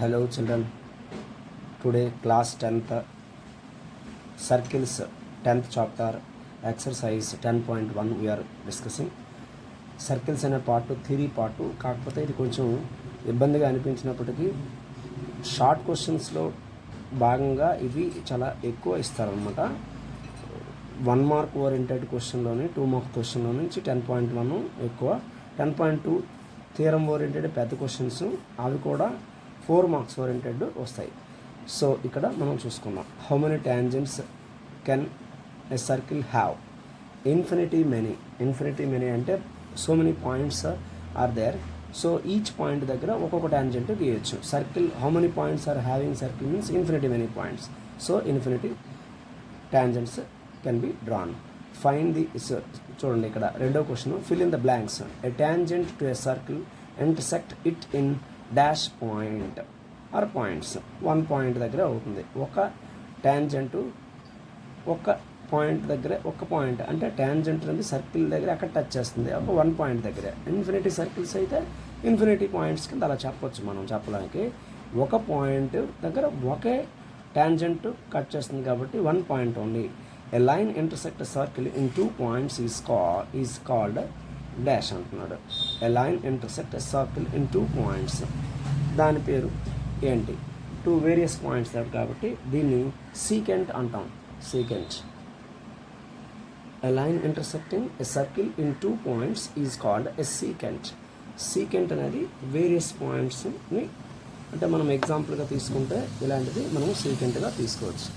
Hello children, today class 10th circles 10th chapter exercise 10.1 we are discussing. Circles అనే part theory part, కాకపోతే ఇది కొంచెం ఇబ్బందిగా అనిపించినప్పటికీ short క్వశ్చన్స్లో భాగంగా ఇవి చాలా ఎక్కువ ఇస్తారనమాట. 1 మార్క్ ఓరియంటెడ్ క్వశ్చన్లోని 2 మార్క్ క్వశ్చన్లో నుంచి 10.1 ఎక్కువ, 10.2 థియరం ఓరియంటెడ్ పెద్ద క్వశ్చన్స్, అవి కూడా 4 మార్క్స్ ఓరియంటెడ్ వస్తాయి. సో ఇక్కడ మనం చూసుకుందాం. How many tangents can a circle have? Infinity many అంటే so many points are there. So each point దగ్గర ఒక్కొక్క టాంజెంట్ గీయచ్చు. Circle how many points are having circle means infinity many points. So infinity tangents can be drawn. Find the, చూడండి ఇక్కడ రెండో question, fill in the blanks. A tangent to a circle intersect it in dash point or points. 1 point దగ్గర అవుతుంది. ఒక tangent ఒక point దగ్గర, ఒక point అంటే టాంజెంట్ అనేది సర్కిల్ దగ్గర అక్కడ టచ్ చేస్తుంది ఒక 1 పాయింట్ దగ్గర. ఇన్ఫినిటీ సర్కిల్స్ అయితే ఇన్ఫినిటీ పాయింట్స్ కింద అలా చెప్పొచ్చు మనం. చెప్పడానికి ఒక పాయింట్ దగ్గర ఒకే టాంజెంట్ కట్ చేస్తుంది కాబట్టి 1 point only. A line intersect circle in 2 points is called dash అంటున్నాడు. A line intersect circle in 2 points, దాని పేరు ఏంటి? 2 వేరియస్ పాయింట్స్ కాబట్టి దీన్ని సీకెంట్ అంటాం. Secant. A line intersecting a circle in 2 points is called a secant. Secant అనేది various పాయింట్స్ని, అంటే మనం ఎగ్జాంపుల్గా తీసుకుంటే ఇలాంటిది మనం సీకెంట్గా తీసుకోవచ్చు.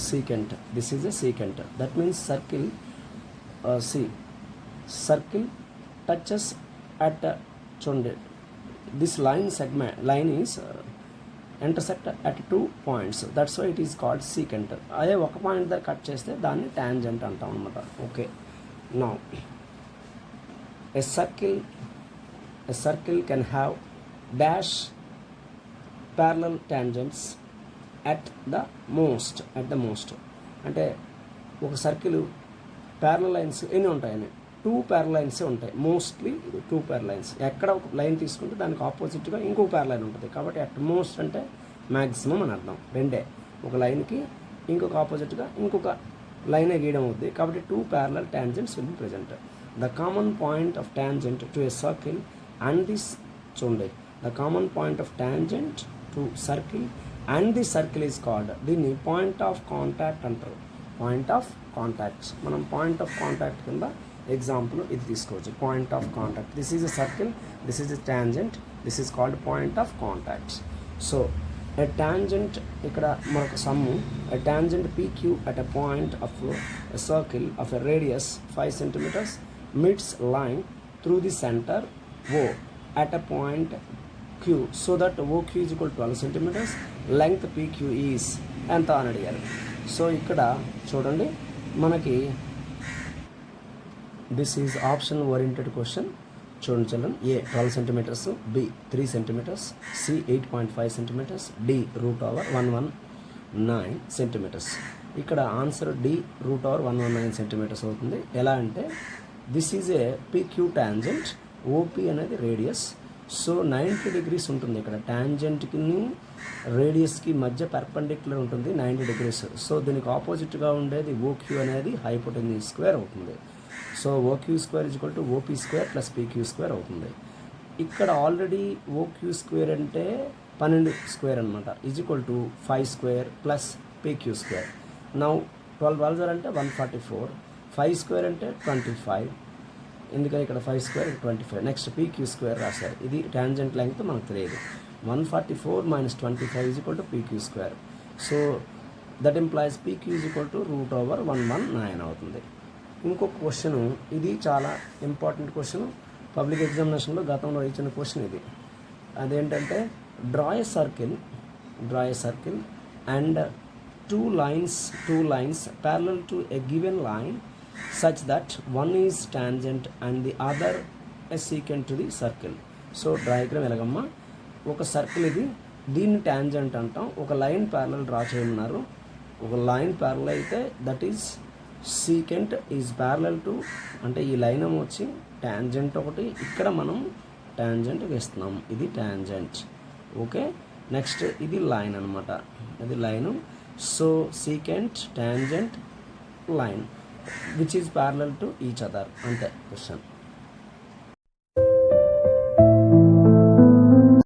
Secant, this is a secant. That means circle circle touches at చూడండి, this line is intersect at 2 points, that's why it is called secant. అదే ఒక పాయింట్ దగ్గర కట్ చేస్తే దాన్ని టాంజెంట్ అంటాం అనమాట. Okay, now a circle can have dash parallel tangents at the most. అంటే ఒక సర్కిల్ ప్యారలల్ లైన్స్ ఎన్ని ఉంటాయని? 2 ప్యారలల్ లైన్స్ ఉంటాయి. Mostly 2 parallel lines. ఎక్కడ ఒక లైన్ తీసుకుంటే దానికి ఆపోజిట్గా ఇంకో ప్యారలల్ లైన్ ఉంటుంది. కాబట్టి అట్ మోస్ట్ అంటే మ్యాక్సిమం అని అర్థం. రెండే, ఒక లైన్కి ఇంకొక ఆపోజిట్గా ఇంకొక లైనే గీయడం అవుతుంది. కాబట్టి 2 parallel tangents will be present. The common point of tangent to a circle and this, చూడండి, the common point of tangent to circle and the circle is called, దీన్ని పాయింట్ ఆఫ్ కాంటాక్ట్ అంటారు. Point of contact. మనం point of contact కింద example ఇది తీసుకోవచ్చు. Point of contact, this is a circle, this is a tangent, this is called point of contact. So a tangent, ఇక్కడ మరొక sum, a tangent PQ at a point of a circle of a radius 5 centimeters meets line through the center O at a point Q so that OQ is equal to 12 centimeters. Length PQ is ఎంత అని అడిగారు. So ఇక్కడ చూడండి, మనకి this is option oriented question. చూడండి children, A 12 centimetres, B 3 centimetres, C 8.5 centimetres, D √119 centimetres. ఇక్కడ answer D √119 centimetres అవుతుంది. ఎలా అంటే this is a PQ tangent, OP అనేది రేడియస్. సో 90 degrees ఉంటుంది ఇక్కడ. టాంజెంట్కి రేడియస్కి మధ్య పర్పెండిక్యులర్ ఉంటుంది 90 degrees. సో దీనికి ఆపోజిట్గా ఉండేది OQ అనేది హైపోటెన్యూస్ స్క్వేర్ అవుతుంది. So OQ square is equal to OP square plus PQ square అవుతుంది. ఇక్కడ ఆల్రెడీ OQ స్క్వేర్ అంటే 12 స్క్వేర్ అనమాట, is equal to 5 square plus PQ square. Now 12 అంటే 144, 5 స్క్వేర్ అంటే 25, ఎందుకని ఇక్కడ 5 స్క్వేర్ 25. నెక్స్ట్ PQ స్క్వేర్ రాశారు. ఇది టాంజెంట్ లెంగ్త్ మనకు తెలియదు. 144 - 25 is equal to PQ square. So that implies PQ is equal to √119 అవుతుంది. ఇంకొక క్వశ్చన్, ఇది చాలా ఇంపార్టెంట్ క్వశ్చన్, పబ్లిక్ ఎగ్జామినేషన్లో గతంలో ఇచ్చిన క్వశ్చన్ ఇది. అదేంటంటే draw a circle and two lines parallel to a given line such that one is tangent and the other a secant to the circle. So diagram ఎలాగమ్మా, ఒక circle ఇది, దీన్ని tangent అంటాం. ఒక లైన్ ప్యారలల్ డ్రా చేయమన్నారు. ఒక line parallel అయితే that is secant is parallel to, అంటే ఈ లైన్ వచ్చి టాంజెంట్ ఒకటి, ఇక్కడ మనం టాంజెంట్ వేస్తున్నాం, ఇది టాంజెంట్. ఓకే, నెక్స్ట్ ఇది లైన్ అనమాట, ఇది line. So secant, tangent, line which is parallel to each other, అంతే క్వశ్చన్.